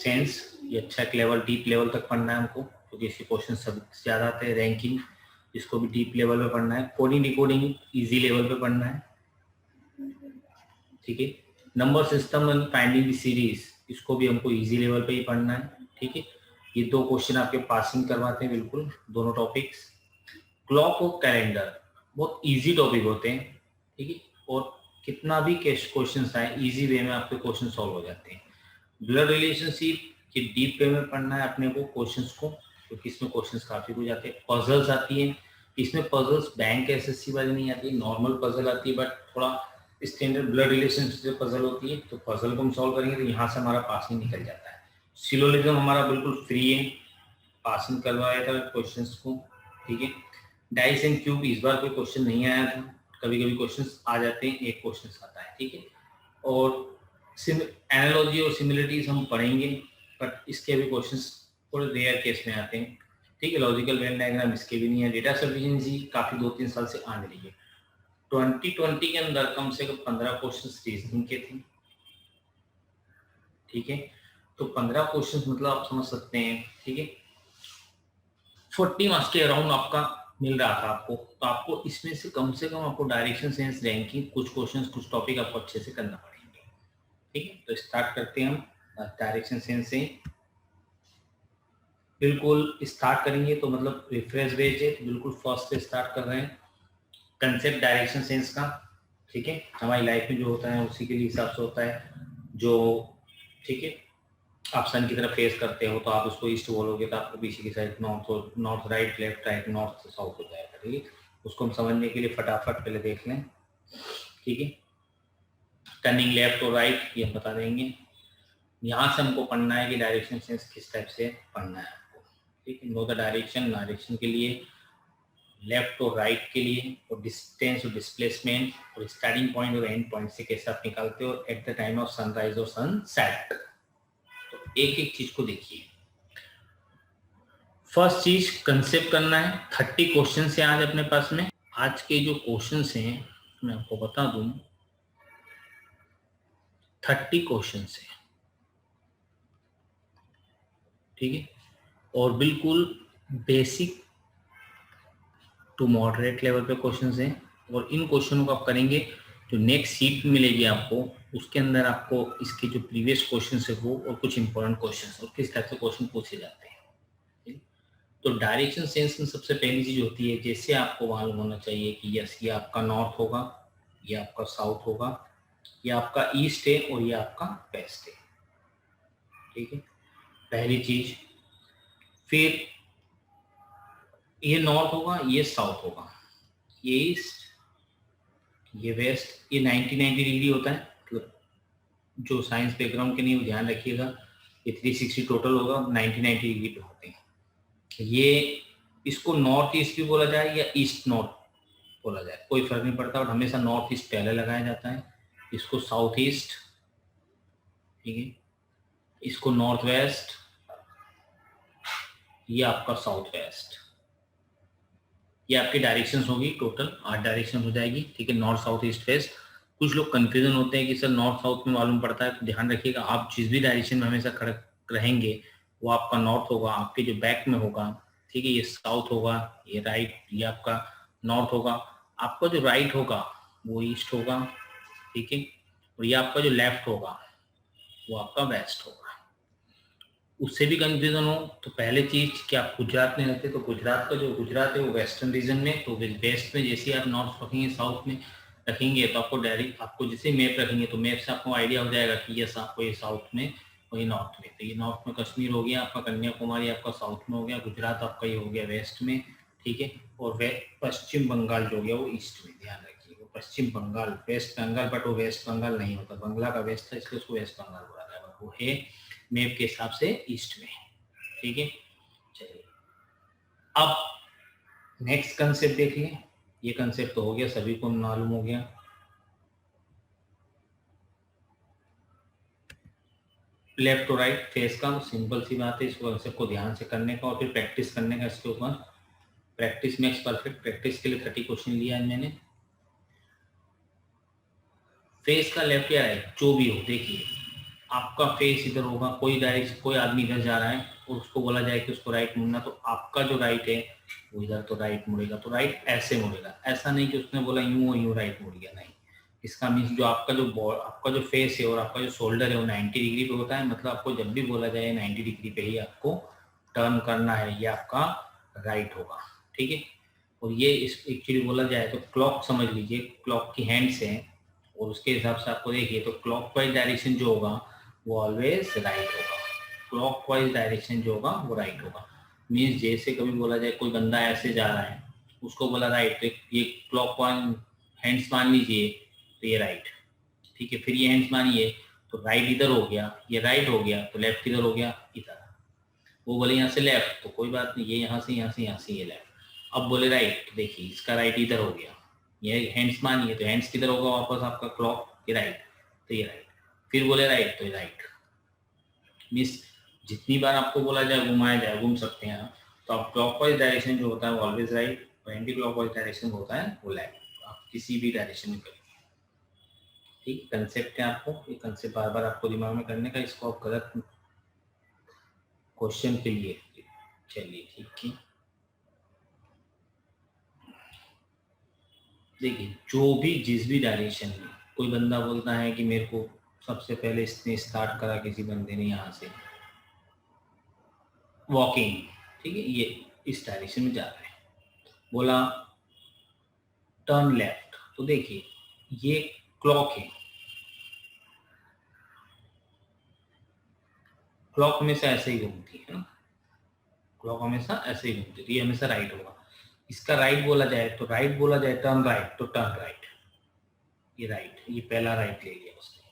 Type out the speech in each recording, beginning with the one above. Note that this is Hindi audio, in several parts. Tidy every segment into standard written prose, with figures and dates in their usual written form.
सेंस, ये अच्छा एक लेवल डीप लेवल तक पढ़ना है हमको, क्योंकि इसके क्वेश्चन सबसे ज़्यादा आते हैं। रैंकिंग, इसको भी डीप लेवल पे पढ़ना है। कोडिंग डिकोडिंग इजी लेवल पे पढ़ना है, ठीक है। Number system and finding the series, इसको भी हमको इजी लेवल पे ही पढ़ना है, ठीक है। ये 2 क्वेश्चन आपके पासिंग करवाते हैं बिल्कुल, दोनों टॉपिक्स। क्लॉक और कैलेंडर बहुत इजी टॉपिक होते हैं, ठीक है, और कितना भी क्वेश्चन आए इजी वे में आपके क्वेश्चन सॉल्व हो जाते हैं। ब्लड रिलेशनशिप के डीप वे में पढ़ना है अपने को क्वेश्चंस को, क्योंकि इसमें क्वेश्चंस काफी हो जाते हैं। पजल्स आती हैं, इसमें पजल्स बैंक एसएससी वाली नहीं आती, नॉर्मल पजल आती है, बट थोड़ा स्टैंडर्ड ब्लड रिलेशनशिप से पजल होती है, तो पजल को हम सॉल्व करेंगे तो यहाँ से हमारा पासिंग निकल जाता है। सिलोजिज्म हमारा बिल्कुल फ्री है, पासिंग करवाया था क्वेश्चंस को, ठीक है। डाइस एंड क्यूब इस बार कोई क्वेश्चन नहीं आया था, कभी कभी क्वेश्चंस आ जाते हैं, एक क्वेश्चन आता है, ठीक है। और एनालॉजी और सिमिलरिटीज हम पढ़ेंगे, बट इसके भी क्वेश्चंस थोड़े रेयर केस में आते हैं, ठीक है। लॉजिकल वेन डायग्राम इसके भी नहीं है। डेटा सफिशिएंसी काफी 2-3 साल से आने लगी है। 2020 के अंदर कम से कम 15 क्वेश्चन रीजनिंग के थे, ठीक है। तो 15 क्वेश्चन मतलब आप समझ सकते हैं, ठीक है, 40 मार्क्स के अराउंड आपका मिल रहा था आपको। तो आपको इसमें से कम आपको डायरेक्शन सेंस, रैंकिंग, कुछ क्वेश्चन, कुछ टॉपिक आपको अच्छे से करना पड़ेंगे, ठीक है। तो स्टार्ट करते हैं हम डायरेक्शन सेंस से। बिल्कुल स्टार्ट करेंगे तो मतलब रिफ्रेश बेस्ड है, तो बिल्कुल फर्स्ट से स्टार्ट कर रहे हैं। कंसेप्ट डायरेक्शन सेंस का, ठीक है, हमारी लाइफ में जो होता है उसी के लिए हिसाब से होता है। जो, ठीक है, आप सन की तरफ फेस करते हो तो आप उसको ईस्ट बोलोगे, तो आपको पीछे की side north right, left right, north south हो जाएगा, ठीक है। उसको हम समझने के लिए फटाफट पहले देख लें, ठीक है। टर्निंग लेफ्ट और राइट ये हम बता देंगे। यहाँ से हमको पढ़ना है कि डायरेक्शन सेंस किस टाइप से पढ़ना है आपको, ठीक है। नो द डायरेक्शन, डायरेक्शन के लिए, लेफ्ट और राइट के लिए, और डिस्टेंस और डिस्प्लेसमेंट, और स्टार्टिंग पॉइंट और एंड पॉइंट से कैसे आप निकालते हो at the time of sunrise और सनसेट। तो एक एक चीज को देखिए। फर्स्ट चीज कंसेप्ट करना है। 30 क्वेश्चन है आज अपने पास में। आज के जो क्वेश्चन हैं मैं आपको बता दूं, 30 क्वेश्चन है, ठीक है, और बिल्कुल बेसिक टू मॉडरेट लेवल पे क्वेश्चन हैं। और इन क्वेश्चनों को आप करेंगे, जो नेक्स्ट सीट मिलेगी आपको उसके अंदर आपको इसके जो प्रीवियस क्वेश्चन है वो, और कुछ इंपॉर्टेंट क्वेश्चन और किस टाइप से क्वेश्चन पूछे जाते हैं। तो डायरेक्शन सेंस में सबसे पहली चीज होती है, जैसे आपको मालूम होना चाहिए कि यस ये आपका नॉर्थ होगा, ये आपका साउथ होगा, ये आपका ईस्ट है और ये आपका वेस्ट है, ठीक है, पहली चीज। फिर ये नॉर्थ होगा, ये साउथ होगा, ये ईस्ट, ये वेस्ट। ये 90-90 डिग्री होता है, मतलब जो साइंस बैकग्राउंड के नहीं वो ध्यान रखिएगा। ये 360 टोटल होगा, 90-90 डिग्री पे होते हैं। ये इसको नॉर्थ ईस्ट भी बोला जाए या ईस्ट नॉर्थ बोला जाए, कोई फर्क नहीं पड़ता, और हमेशा नॉर्थ ईस्ट पहले लगाया जाता है। इसको साउथ ईस्ट, ठीक है, इसको नॉर्थ वेस्ट, ये आपका साउथ वेस्ट। ये आपकी डायरेक्शन होगी, टोटल 8 डायरेक्शन हो जाएगी, ठीक है, नॉर्थ साउथ ईस्ट वेस्ट। कुछ लोग कंफ्यूजन होते हैं कि सर नॉर्थ साउथ में मालूम पड़ता है, तो ध्यान रखिएगा आप जिस भी डायरेक्शन में हमेशा खड़े रहेंगे वो आपका नॉर्थ होगा, आपके जो बैक में होगा, ठीक है, ये साउथ होगा, ये राइट, ये आपका नॉर्थ होगा, आपका जो राइट होगा वो ईस्ट होगा, ठीक है, और ये आपका जो लेफ्ट होगा वो आपका वेस्ट होगा। उससे भी कंफ्यूजन हो तो पहले चीज कि आप गुजरात में रहते, तो गुजरात का जो गुजरात है वो वेस्टर्न रीजन में, तो वेस्ट में जैसे आप नॉर्थ रखेंगे, साउथ में रखेंगे, तो आपको डायरेक्ट आपको जैसे मैप रखेंगे तो मैप से आपको आइडिया हो जाएगा कि यस आपको ये साउथ में और ये नॉर्थ में। तो ये नॉर्थ में कश्मीर हो गया आपका, कन्याकुमारी आपका साउथ में हो गया, गुजरात आपका ये हो गया वेस्ट में, ठीक है, और पश्चिम बंगाल जो हो गया वो ईस्ट में। ध्यान रखिए वो पश्चिम बंगाल, वेस्ट बंगाल, बट वो वेस्ट बंगाल नहीं होता, बंगला का वेस्ट था इसलिए उसको वेस्ट बंगाल बोला था, वो है मैप के हिसाब से ईस्ट में, ठीक है। चलिए अब नेक्स्ट कंसेप्ट देखिए। ये कंसेप्ट तो हो गया, सभी को मालूम हो गया। लेफ्ट टू राइट फेस का सिंपल सी बात है, इस कंसेप्ट को ध्यान से करने का और फिर प्रैक्टिस करने का इसके ऊपर। प्रैक्टिस मेक्स परफेक्ट, प्रैक्टिस के लिए 30 क्वेश्चन लिया है मैंने। फेस का लेफ्ट या राइट जो भी हो देखिए, आपका फेस इधर होगा, कोई डायरेक्शन, कोई आदमी इधर जा रहा है और उसको बोला जाए कि उसको राइट मुड़ना, तो आपका जो राइट है वो इधर तो राइट मुड़ेगा, तो राइट ऐसे मुड़ेगा। ऐसा नहीं कि उसने बोला यूं और यूं राइट मुड़ गया, नहीं। इसका मीन्स जो आपका जो फेस है और आपका जो शोल्डर है वो 90 डिग्री पे होता है, मतलब आपको जब भी बोला जाए 90 डिग्री पे ही आपको टर्न करना है, ये आपका राइट होगा, ठीक है। और ये इस एक्चुअली बोला जाए तो क्लॉक समझ लीजिए, क्लॉक की हैंड्स हैं और उसके हिसाब से आपको देखिए तो क्लॉकवाइज डायरेक्शन जो होगा वो ऑलवेज राइट होगा, क्लॉकवाइज डायरेक्शन जो होगा वो राइट होगा। मीन्स जैसे कभी बोला जाए कोई बंदा ऐसे जा रहा है, उसको बोला राइट, तो ये क्लॉकवाइज हैंड्स मान लीजिए तो ये राइट, ठीक है। फिर ये हैंड्स मानिए तो राइट इधर हो गया, ये राइट हो गया, तो लेफ्ट किधर हो गया, इधर। वो बोले यहाँ से लेफ्ट, तो कोई बात नहीं, ये यहाँ से यहाँ से यहाँ से ये लेफ्ट। अब बोले राइट, तो देखिए इसका राइट इधर हो गया, ये हैंड्स मानिए तो हैंड्स किधर होगा वापस आपका क्लॉक, ये राइट, तो ये राइट। फिर बोले राइट, तो ये राइट। मीन्स जितनी बार आपको बोला जाए घुमाया जाए घूम सकते हैं आप, तो आप क्लॉकवाइज डायरेक्शन जो होता है वो ऑलवेज राइट, और एंटी क्लॉकवाइज डायरेक्शन होता है वो लेफ्ट। आप किसी भी डायरेक्शन में करें, ठीक कंसेप्ट है। आपको ये कंसेप्ट बार बार आपको दिमाग में करने का, इसको आप गलत क्वेश्चन के लिए, चलिए ठीक है। देखिए जो भी जिस भी डायरेक्शन में कोई बंदा बोलता है कि मेरे को सबसे पहले इसने स्टार्ट करा, किसी बंदे ने यहाँ से वॉकिंग, ठीक है, ये इस डायरेक्शन में जा रहा है, बोला टर्न लेफ्ट, तो देखिए ये क्लॉक है, क्लॉक हमेशा ऐसे ही घूमती है ना, क्लॉक हमेशा ऐसे ही घूमती है, ये हमेशा राइट होगा। इसका राइट बोला जाए तो राइट बोला जाए टर्न राइट, तो टर्न राइट, ये राइट, ये पहला राइट ले लिया उसने।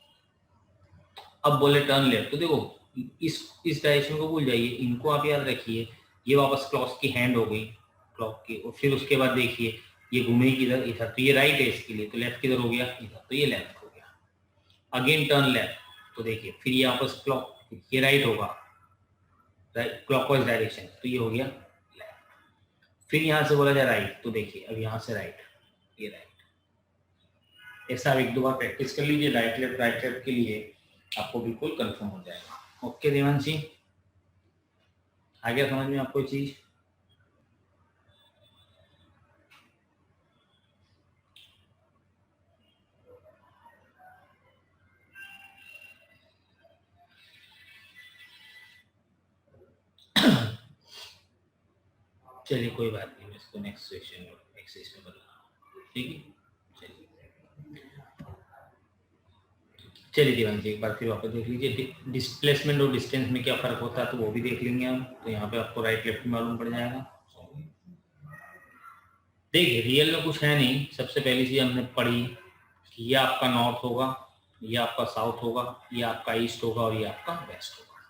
अब बोले टर्न लेफ्ट, तो देखो इस डायरेक्शन को भूल जाइए, इनको आप याद रखिए, ये वापस क्लॉक की हैंड हो गई क्लॉक की, और फिर उसके बाद देखिए ये घूमेगी इधर इधर, तो ये राइट है इसके लिए, तो लेफ्ट किधर हो गया, इधर, तो ये लेफ्ट हो गया। अगेन टर्न लेफ्ट, तो देखिए फिर ये वापस क्लॉक, ये राइट होगा, राइट क्लॉकवाइज डायरेक्शन, तो ये हो गया लेफ्ट। फिर यहाँ से बोला जाए राइट, तो देखिए अब यहाँ से राइट, ये राइट। ऐसा आप एक दो बार प्रैक्टिस कर लीजिए राइट लेफ्ट के लिए, आपको बिल्कुल कंफर्म हो जाएगा। ओके देवांशी, आ गया समझ में आपको चीज? चलिए कोई बात नहीं, मैं इसको नेक्स्ट सेशन में एक्सरसाइज में बदला, ठीक है। चलिए दीवान जी एक बार फिर वापस देख लीजिए, डिस्प्लेसमेंट और डिस्टेंस में क्या फर्क होता है तो वो भी देख लेंगे हम, तो यहाँ पे आपको राइट लेफ्ट मालूम पड़ जाएगा। देखिए रियल में कुछ है नहीं, सबसे पहली चीज हमने पढ़ी कि ये आपका नॉर्थ होगा, ये आपका साउथ होगा, ये आपका ईस्ट होगा और ये आपका वेस्ट होगा।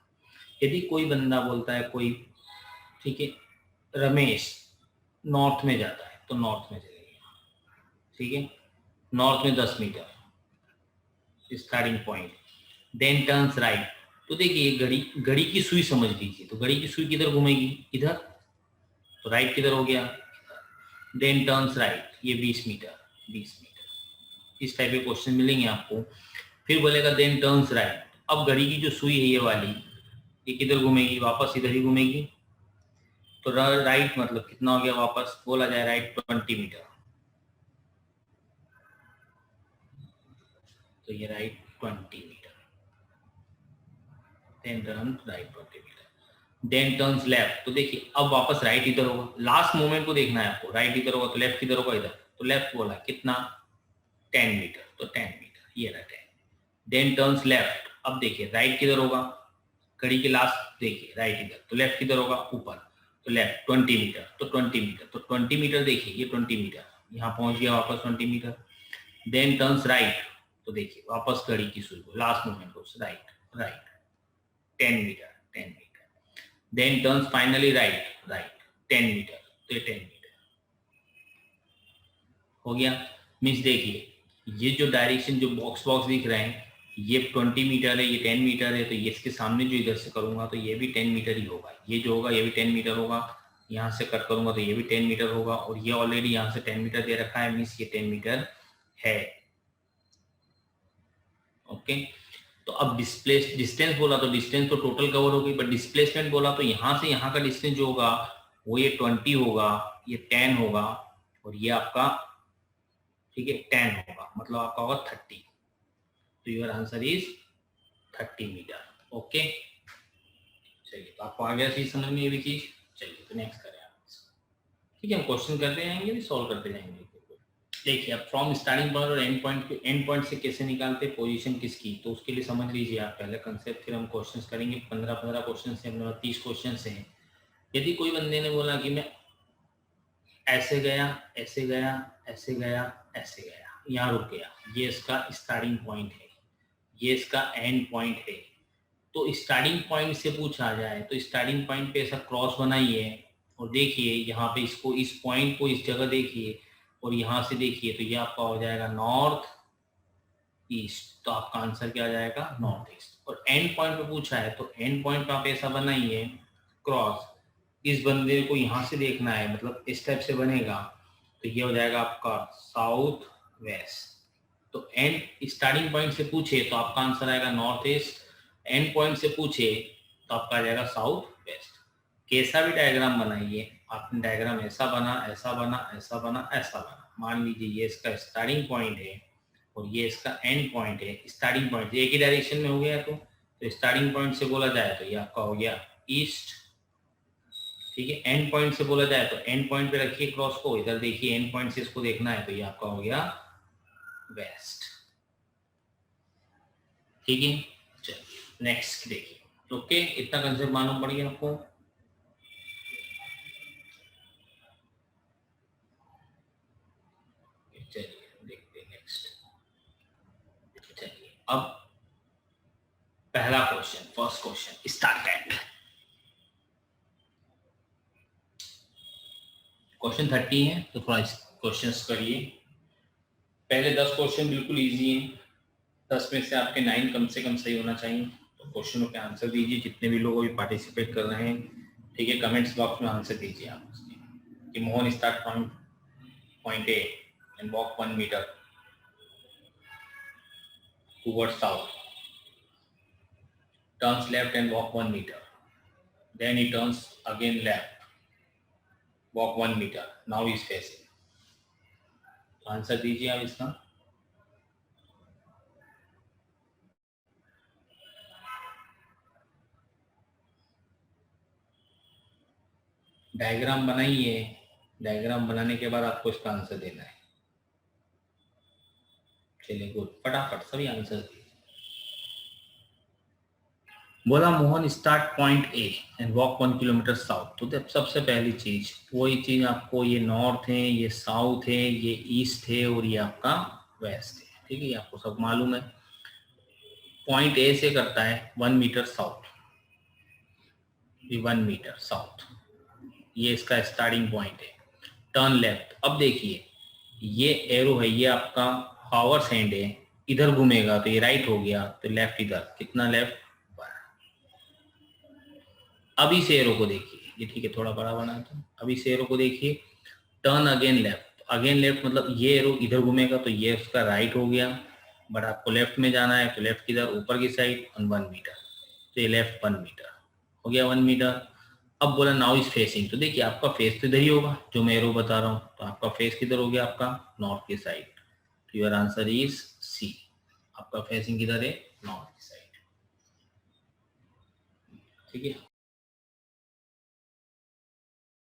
यदि कोई बंदा बोलता है कोई, ठीक है, रमेश नॉर्थ में जाता है तो नॉर्थ में चलेगा, ठीक है, नॉर्थ में 10 metre starting point, then turns right, तो देखिए घड़ी की सुई समझ लीजिए, तो घड़ी की सुई किधर घूमेगी, इधर, तो राइट किधर हो गया, देन टर्न्स राइट, ये 20 मीटर, इस टाइप के क्वेश्चन मिलेंगे आपको। फिर बोलेगा देन टर्न्स राइट, अब घड़ी की जो सुई है ये वाली, ये किधर घूमेगी, वापस इधर ही घूमेगी, तो राइट मतलब कितना हो गया, वापस बोला जाए राइट 20 मीटर, तो ये right 20 metre, then turn right 20 metre, then turns left, तो देखिए अब वापस राइट इधर होगा, लास्ट मोमेंट को देखना है आपको, राइट इधर होगा तो लेफ्ट किधर होगा, इधर, तो लेफ्ट बोला कितना 10 मीटर, तो 10 मीटर ये रहा 10, देन टर्न्स लेफ्ट, अब देखिए राइट किधर होगा, घड़ी के लास्ट देखिए राइट इधर, तो लेफ्ट किधर होगा, ऊपर, तो लेफ्ट 20 मीटर, तो 20 मीटर, तो 20 मीटर देखिए ये 20 मीटर, यहाँ पहुंच गया वापस 20 मीटर, देन टर्न्स राइट, तो देखिए वापस घड़ी की सुई को लास्ट मोमेंट को right right 10 metre 10 metre, then turns finally right right 10 metre, तो ये 10 मीटर हो गया। मीन्स देखिए ये जो डायरेक्शन जो बॉक्स बॉक्स दिख रहे हैं, ये 20 मीटर है, ये 10 मीटर है, तो ये इसके सामने जो इधर से करूंगा तो ये भी 10 मीटर ही होगा, ये जो होगा ये भी 10 मीटर होगा, यहाँ से कट करूंगा तो ये भी 10 मीटर होगा, और ये ऑलरेडी यहाँ से 10 मीटर दे रखा है, मीन्स ये 10 मीटर है। ओके, तो अब डिस्टेंस बोला तो डिस्टेंस तो टोटल कवर होगी, बट डिस्प्लेसमेंट बोला तो यहाँ से यहाँ का डिस्टेंस जो होगा वो ये 20 होगा, ये 10 होगा और ये आपका ठीक है 10 होगा, मतलब आपका होगा 30। तो your answer is 30 metre. Okay चलिए, तो आपको आ गया चीज समझ में ये भी चीज। चलिए तो नेक्स्ट करें आप। ठीक है, हम क्वेश्चन करते जाएंगे भी सॉल्व करते जाएंगे। देखिए अब फ्रॉम स्टार्टिंग पॉइंट और एंड पॉइंट से कैसे निकालते पोजीशन किसकी, तो उसके लिए समझ लीजिए आप पहले कंसेप्ट, फिर हम क्वेश्चंस करेंगे। 15 क्वेश्चन से हम 30 क्वेश्चन हैं। यदि कोई बंदे ने बोला कि मैं ऐसे गया ऐसे गया ऐसे गया ऐसे गया, यहाँ रुक गया, ये इसका स्टार्टिंग पॉइंट है, ये इसका एंड पॉइंट है, तो स्टार्टिंग पॉइंट से पूछा जाए तो स्टार्टिंग पॉइंट पे ऐसा क्रॉस बनाइए और देखिए यहाँ पे इसको, इस पॉइंट को इस जगह देखिए और यहाँ से देखिए, तो ये आपका हो जाएगा नॉर्थ ईस्ट, तो आपका आंसर क्या आ जाएगा नॉर्थ ईस्ट। और एंड पॉइंट पे पूछा है तो एंड पॉइंट पे आप ऐसा बनाइए क्रॉस, इस बंदे को यहाँ से देखना है, मतलब इस टाइप से बनेगा, तो ये हो जाएगा आपका साउथ वेस्ट। तो एंड स्टार्टिंग पॉइंट से पूछे तो आपका आंसर आएगा नॉर्थ ईस्ट, एंड पॉइंट से पूछे तो आपका आ जाएगा साउथ वेस्ट। कैसा भी डायग्राम बनाइए, आपने डायग्राम ऐसा बना ऐसा बना ऐसा बना ऐसा बना, मान लीजिए ये इसका स्टार्टिंग पॉइंट है और ये इसका एंड पॉइंट है। स्टार्टिंग पॉइंट एक ही डायरेक्शन में हो गया, तो स्टार्टिंग पॉइंट से बोला जाए तो ये आपका हो गया ईस्ट, ठीक है। एंड पॉइंट से बोला जाए तो एंड पॉइंट पे रखिए क्रॉस को, इधर देखिए एंड पॉइंट से इसको देखना है, तो ये आपका हो गया वेस्ट, ठीक है। चलिए नेक्स्ट देखिए। ओके, इतना कंसेप्ट मालूम पड़ गया आपको। चलिए देखते हैं नेक्स्ट। चलिए अब पहला question, first question start that. Question 30 है तो थोड़ा क्वेश्चंस करिए। पहले 10 क्वेश्चन बिल्कुल इजी हैं, 10 में से आपके 9 कम से कम सही होना चाहिए। तो क्वेश्चनों के आंसर दीजिए, जितने भी लोग अभी पार्टिसिपेट कर रहे हैं, ठीक है। कमेंट्स बॉक्स में आंसर दीजिए आप कि Mohan start from point A and walk 1 metre towards south, turns left and walk 1 meter, then he turns again left, walk 1 meter, now he is facing। Answer दीजिए आप इसका। डायग्राम बनाइए, डायग्राम बनाने के बाद आपको इसका आंसर देना है। चलिए गुड, फटाफट सभी आंसर दीजिए। बोला Mohan start point A and walk 1 kilometre south, तो सबसे पहली चीज वही चीज आपको, ये नॉर्थ है, ये साउथ है, ये ईस्ट है और ये आपका वेस्ट है, ठीक है। ये आपको सब मालूम है। पॉइंट ए से करता है 1 मीटर साउथ, ये 1 मीटर साउथ, ये इसका स्टार्टिंग पॉइंट है। टर्न लेफ्ट, अब देखिए ये एरो है, ये आपका हावर्स हैंड है, इधर घूमेगा तो ये राइट हो गया, तो लेफ्ट इधर, कितना लेफ्ट। अभी से एरो को देखिए, ये ठीक है थोड़ा बड़ा बना था। अभी से एरो को देखिए, turn again left, again left मतलब ये एरो इधर घूमेगा तो ये उसका राइट हो गया, बट आपको लेफ्ट में जाना है तो लेफ्ट किधर, ऊपर की साइड, 1 मीटर, तो ये लेफ्ट 1 मीटर हो गया 1 मीटर। अब बोला नाउ इज फेसिंग, तो देखिए आपका फेस तो इधर ही होगा जो मैं एरो बता रहा हूँ, तो आपका फेस किधर हो गया, आपका नॉर्थ की साइड। तो योर आंसर इज सी, आपका फेसिंग किधर है, नॉर्थ की साइड, ठीक है।